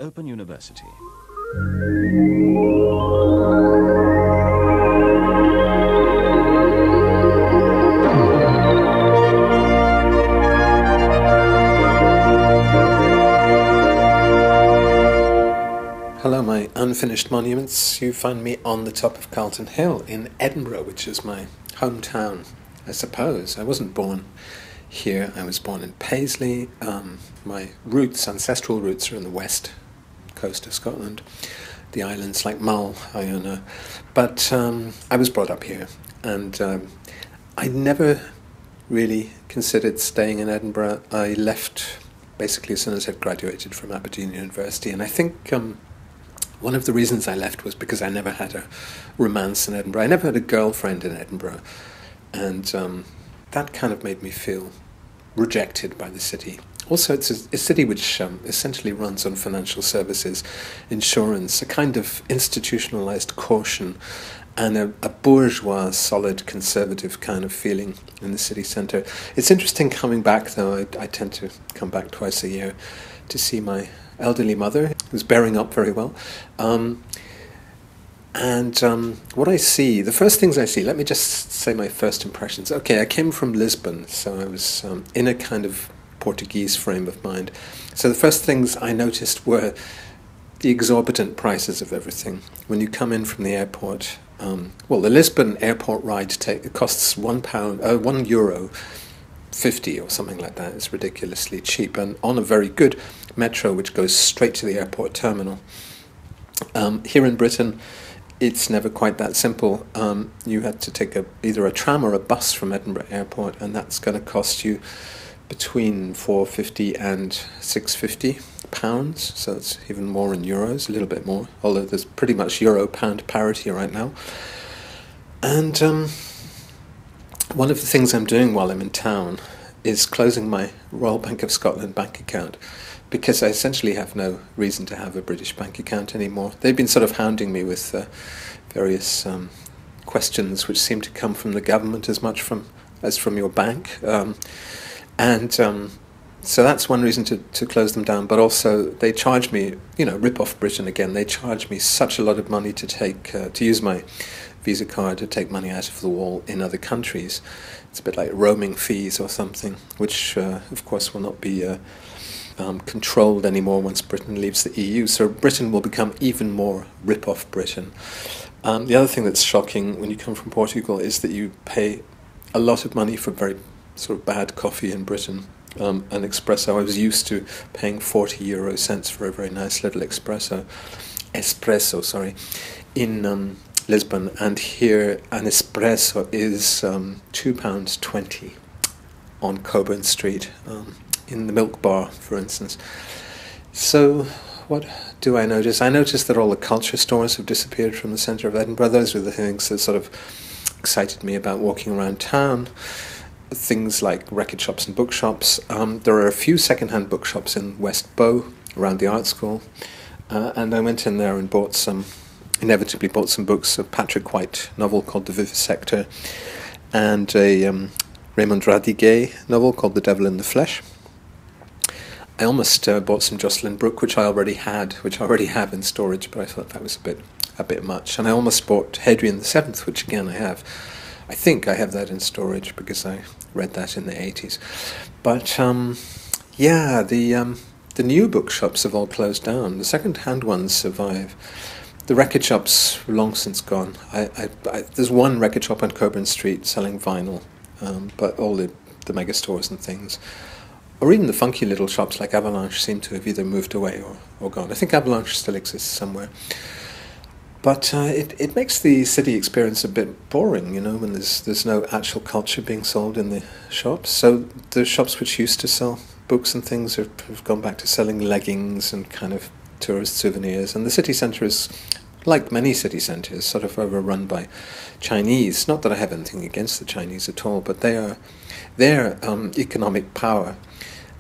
Open University. Hello, my unfinished monuments. You find me on the top of Calton Hill in Edinburgh, which is my hometown, I suppose. I wasn't born here. I was born in Paisley. My ancestral roots are in the west coast of Scotland, the islands like Mull, Iona. But I was brought up here, and I never really considered staying in Edinburgh. I left basically as soon as I'd graduated from Aberdeen University, and I think one of the reasons I left was because I never had a romance in Edinburgh. I never had a girlfriend in Edinburgh, and that kind of made me feel rejected by the city. Also, it's a city which essentially runs on financial services, insurance, a kind of institutionalized caution, and a bourgeois, solid, conservative kind of feeling in the city centre. It's interesting coming back, though. I tend to come back twice a year to see my elderly mother, who's bearing up very well. What I see, the first things I see, let me just say my first impressions. Okay, I came from Lisbon, so I was in a kind of Portuguese frame of mind. So the first things I noticed were the exorbitant prices of everything. When you come in from the airport, the Lisbon airport ride it costs €1.50 or something like that. It's ridiculously cheap, and on a very good metro which goes straight to the airport terminal. Here in Britain, it's never quite that simple. You had to take either a tram or a bus from Edinburgh Airport, and that's going to cost you between £4.50 and £6.50, so it's even more in euros, a little bit more, although there's pretty much euro-pound parity right now. And one of the things I'm doing while I'm in town is closing my Royal Bank of Scotland bank account, because I essentially have no reason to have a British bank account anymore. They've been sort of hounding me with various questions which seem to come from the government as much as from your bank. So that's one reason to close them down. But also they charge me, rip off Britain again. They charge me such a lot of money to use my Visa card to take money out of the wall in other countries. It's a bit like roaming fees or something, which of course will not be controlled anymore once Britain leaves the EU. So Britain will become even more rip-off Britain. The other thing that's shocking when you come from Portugal is that you pay a lot of money for very sort of bad coffee in Britain. An espresso, I was used to paying 40 euro cents for a very nice little espresso, in Lisbon, and here an espresso is £2.20 on Coburn Street, in the Milk Bar, for instance. So what do I notice? I noticed that all the culture stores have disappeared from the centre of Edinburgh. Those were the things that sort of excited me about walking around town. Things like record shops and bookshops. There are a few second-hand bookshops in West Bow, around the art school, and I went in there and inevitably bought some books, a Patrick White novel called The Vivisector, and a Raymond Radiguet novel called The Devil in the Flesh. I almost bought some Jocelyn Brooke, which I already have in storage, but I thought that was a bit much. And I almost bought Hadrian VII, which again I have. I think I have that in storage because I read that in the 80s. But the new bookshops have all closed down. The second-hand ones survive. The record shops are long since gone. There's one record shop on Coburn Street selling vinyl, but all the mega stores and things, or even the funky little shops like Avalanche, seem to have either moved away or gone. I think Avalanche still exists somewhere. But it makes the city experience a bit boring, when there's no actual culture being sold in the shops. So the shops which used to sell books and things have gone back to selling leggings and kind of tourist souvenirs. And the city centre is, like many city centres, sort of overrun by Chinese. Not that I have anything against the Chinese at all, but their economic power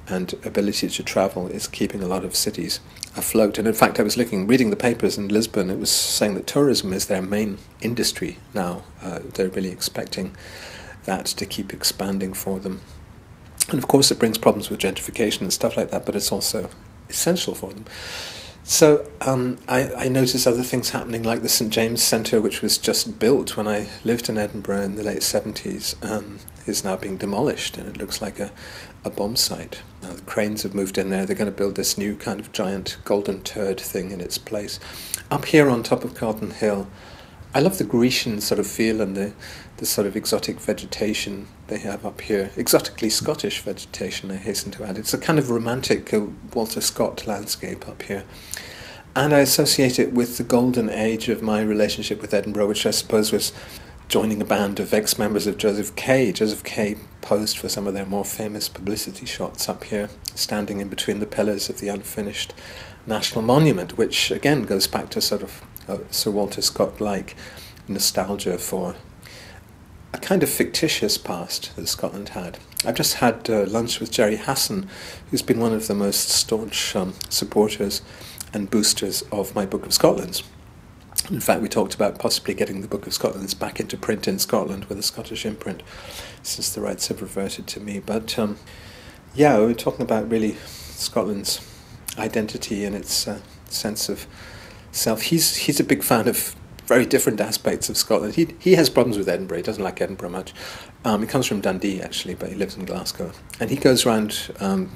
and ability to travel is keeping a lot of cities afloat. And in fact, I was reading the papers in Lisbon. It was saying that tourism is their main industry now. They're really expecting that to keep expanding for them. And of course it brings problems with gentrification and stuff like that, but it's also essential for them. So I noticed other things happening, like the St James Centre, which was just built when I lived in Edinburgh in the late 70s, is now being demolished, and it looks like a bomb site. The cranes have moved in there. They're going to build this new kind of giant golden turd thing in its place. Up here on top of Calton Hill, I love the Grecian sort of feel and the sort of exotic vegetation they have up here. Exotically Scottish vegetation, I hasten to add. It's a kind of romantic Walter Scott landscape up here. And I associate it with the golden age of my relationship with Edinburgh, which I suppose was joining a band of ex-members of Joseph Kay. Joseph Kay posed for some of their more famous publicity shots up here, standing in between the pillars of the unfinished National Monument, which again goes back to sort of Sir Walter Scott-like nostalgia for a kind of fictitious past that Scotland had. I've just had lunch with Jerry Hassan, who's been one of the most staunch supporters and boosters of my Book of Scotland's. In fact, we talked about possibly getting the Book of Scotland's back into print in Scotland with a Scottish imprint, since the rights have reverted to me. But yeah, we were talking about really Scotland's identity and its sense of self. He's a big fan of very different aspects of Scotland. He has problems with Edinburgh. He doesn't like Edinburgh much. He comes from Dundee, actually, but he lives in Glasgow. And he goes around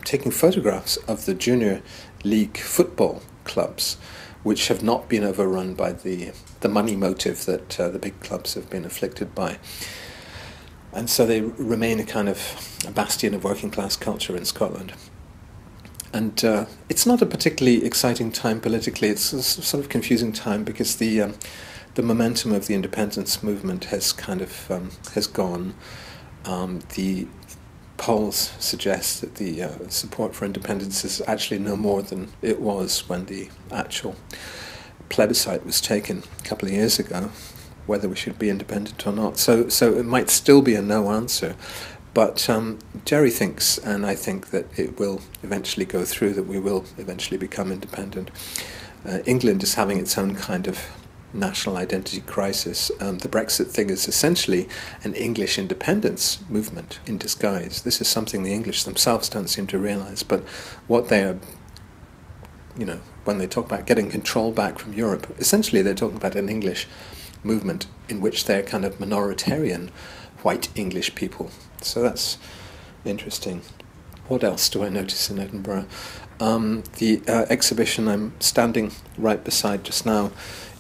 taking photographs of the junior league football clubs, which have not been overrun by the money motive that the big clubs have been afflicted by. And so they remain a bastion of working class culture in Scotland. And it's not a particularly exciting time politically. It's a sort of confusing time because the momentum of the independence movement has has gone. The polls suggest that the support for independence is actually no more than it was when the actual plebiscite was taken a couple of years ago, whether we should be independent or not. So it might still be a no answer. But Jerry thinks, and I think, that it will eventually go through, that we will eventually become independent. England is having its own kind of national identity crisis. The Brexit thing is essentially an English independence movement in disguise. This is something the English themselves don't seem to realise, but what they are, when they talk about getting control back from Europe, essentially they're talking about an English movement in which they're kind of minoritarian white English people. So that's interesting. What else do I notice in Edinburgh? The exhibition I'm standing right beside just now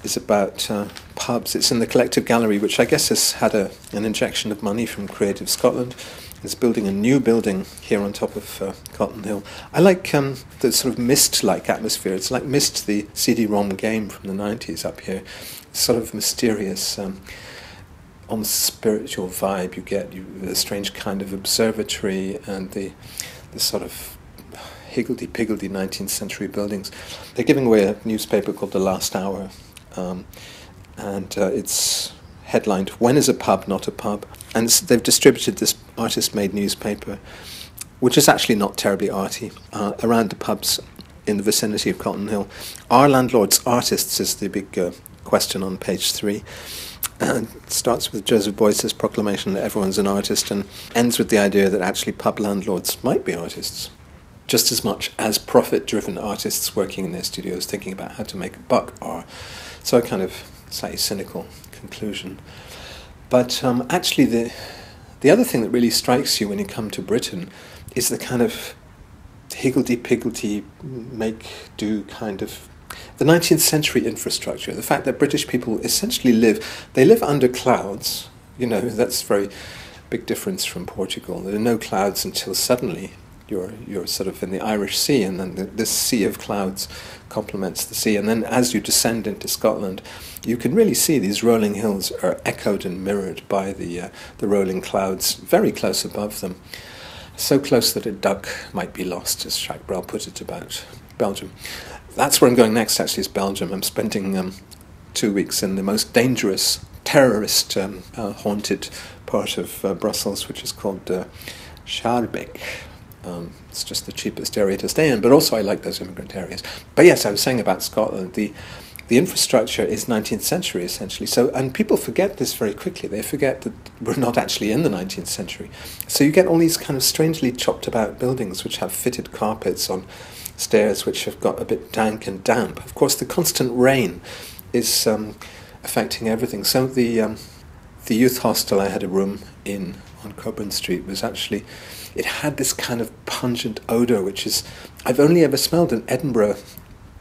is about pubs. It's in the Collective Gallery, which I guess has had an injection of money from Creative Scotland. It's building a new building here on top of Calton Hill. I like the sort of Mist-like atmosphere. It's like Mist, the CD-ROM game from the 90s up here. It's sort of mysterious, almost spiritual vibe. You get a strange kind of observatory and the sort of higgledy-piggledy 19th century buildings. They're giving away a newspaper called The Last Hour, and it's headlined, "When is a pub not a pub?" And they've distributed this artist-made newspaper, which is actually not terribly arty, around the pubs in the vicinity of Calton Hill. Are landlords artists is the big question on page 3. And it starts with Joseph Boyce's proclamation that everyone's an artist and ends with the idea that actually pub landlords might be artists, just as much as profit-driven artists working in their studios thinking about how to make a buck are. So a kind of slightly cynical conclusion. But actually the other thing that really strikes you when you come to Britain is the kind of higgledy-piggledy, make-do kind of the 19th century infrastructure, the fact that British people essentially live under clouds. That's a very big difference from Portugal. There are no clouds until suddenly you're sort of in the Irish Sea, and then this sea of clouds complements the sea. And then as you descend into Scotland, you can really see these rolling hills are echoed and mirrored by the rolling clouds very close above them. So close that a duck might be lost, as Jacques Brel put it about Belgium. That's where I'm going next, actually, is Belgium. I'm spending 2 weeks in the most dangerous, terrorist haunted part of Brussels, which is called Schaerbeek. It's just the cheapest area to stay in, but also I like those immigrant areas. But yes, I was saying about Scotland, the infrastructure is 19th century, essentially. So, and people forget this very quickly. They forget that we're not actually in the 19th century. So you get all these kind of strangely chopped about buildings which have fitted carpets on stairs which have got a bit dank and damp. Of course, the constant rain is affecting everything. So the youth hostel I had a room in on Coburn Street was actually, it had this kind of pungent odour which is, I've only ever smelled in Edinburgh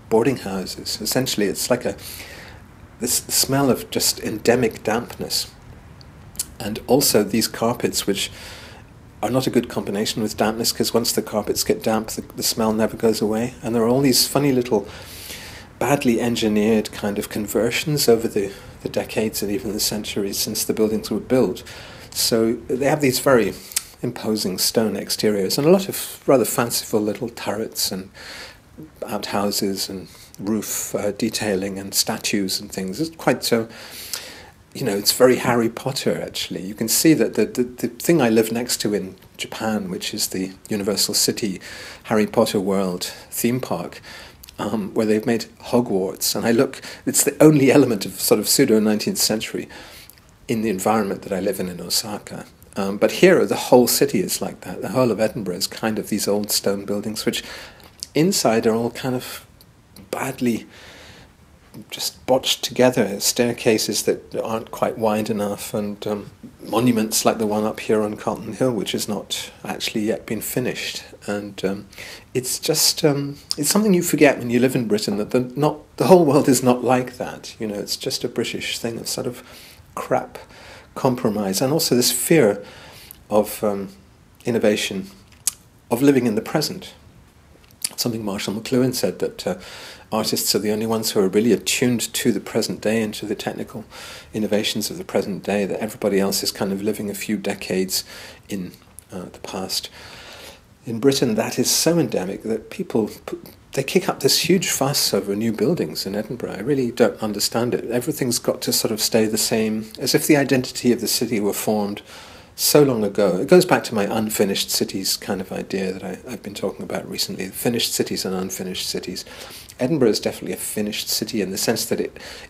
boarding houses. Essentially, it's like this smell of just endemic dampness. And also these carpets, which are not a good combination with dampness, because once the carpets get damp, the smell never goes away. And there are all these funny little badly engineered kind of conversions over the decades and even the centuries since the buildings were built. So they have these very imposing stone exteriors and a lot of rather fanciful little turrets and outhouses and roof detailing and statues and things. It's quite so, it's very Harry Potter, actually. You can see that the thing I live next to in Japan, which is the Universal City Harry Potter World theme park, where they've made Hogwarts, and it's the only element of sort of pseudo-19th century in the environment that I live in Osaka. But here, the whole city is like that. The whole of Edinburgh is kind of these old stone buildings, which inside are all kind of badly just botched together, staircases that aren't quite wide enough, and monuments like the one up here on Calton Hill, which has not actually yet been finished. And it's just it's something you forget when you live in Britain, that the whole world is not like that. It's just a British thing of sort of crap compromise, and also this fear of innovation, of living in the present. Something Marshall McLuhan said, that artists are the only ones who are really attuned to the present day and to the technical innovations of the present day, that everybody else is kind of living a few decades in the past. In Britain, that is so endemic that people, they kick up this huge fuss over new buildings in Edinburgh. I really don't understand it. Everything's got to sort of stay the same, as if the identity of the city were formed so long ago. It goes back to my unfinished cities kind of idea that I've been talking about recently, finished cities and unfinished cities. Edinburgh is definitely a finished city in the sense that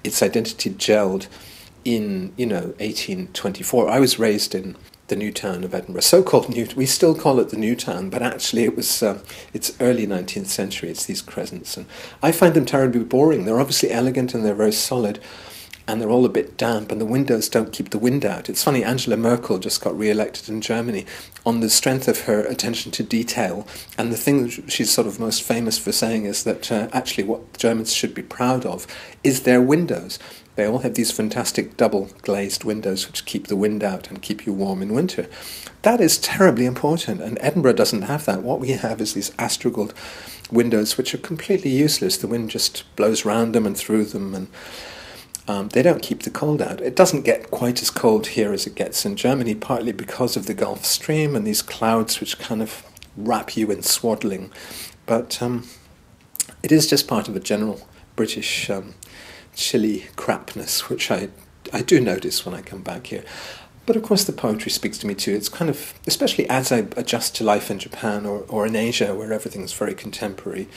its identity gelled in, 1824. I was raised in the new town of Edinburgh, so-called new. We still call it the new town, but actually it was it's early 19th century. It's these crescents, and I find them terribly boring. They're obviously elegant and they're very solid, and they're all a bit damp, and the windows don't keep the wind out. It's funny, Angela Merkel just got re-elected in Germany on the strength of her attention to detail, and the thing that she's sort of most famous for saying is that actually what Germans should be proud of is their windows. They all have these fantastic double-glazed windows which keep the wind out and keep you warm in winter. That is terribly important, and Edinburgh doesn't have that. What we have is these astragaled windows which are completely useless. The wind just blows round them and through them, and they don't keep the cold out. It doesn't get quite as cold here as it gets in Germany, partly because of the Gulf Stream and these clouds which kind of wrap you in swaddling. But it is just part of a general British chilly crapness, which I do notice when I come back here. But of course the poetry speaks to me too. It's kind of, especially as I adjust to life in Japan or in Asia, where everything's very contemporary.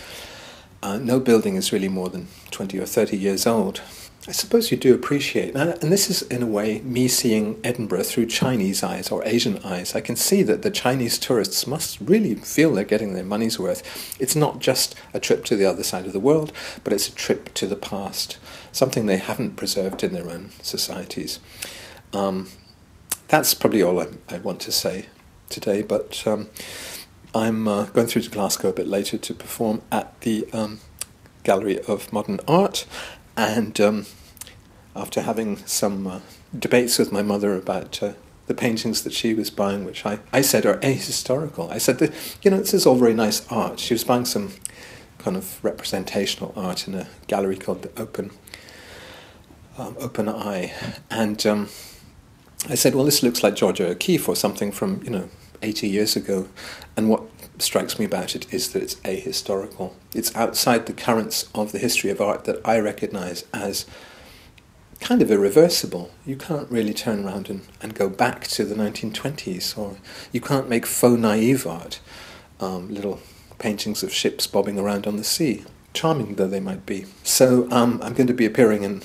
No building is really more than 20 or 30 years old. I suppose you do appreciate, and this is in a way me seeing Edinburgh through Chinese eyes or Asian eyes. I can see that the Chinese tourists must really feel they're getting their money's worth. It's not just a trip to the other side of the world, but it's a trip to the past, something they haven't preserved in their own societies. That's probably all I want to say today, but I'm going through to Glasgow a bit later to perform at the Gallery of Modern Art, and after having some debates with my mother about the paintings that she was buying, which I said are ahistorical. I said that, this is all very nice art. She was buying some kind of representational art in a gallery called the Open Eye, and I said, well, this looks like Georgia O'Keeffe or something from 80 years ago, and what strikes me about it is that it's ahistorical. It's outside the currents of the history of art that I recognise as kind of irreversible. You can't really turn around and go back to the 1920s, or you can't make faux naive art, little paintings of ships bobbing around on the sea, charming though they might be. So I'm going to be appearing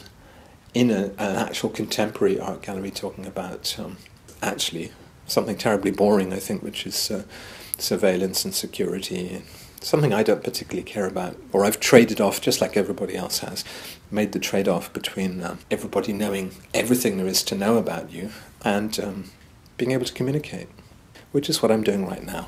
in an actual contemporary art gallery talking about actually something terribly boring, I think, which is surveillance and security, something I don't particularly care about, or I've traded off, just like everybody else has, made the trade-off between everybody knowing everything there is to know about you and being able to communicate, which is what I'm doing right now.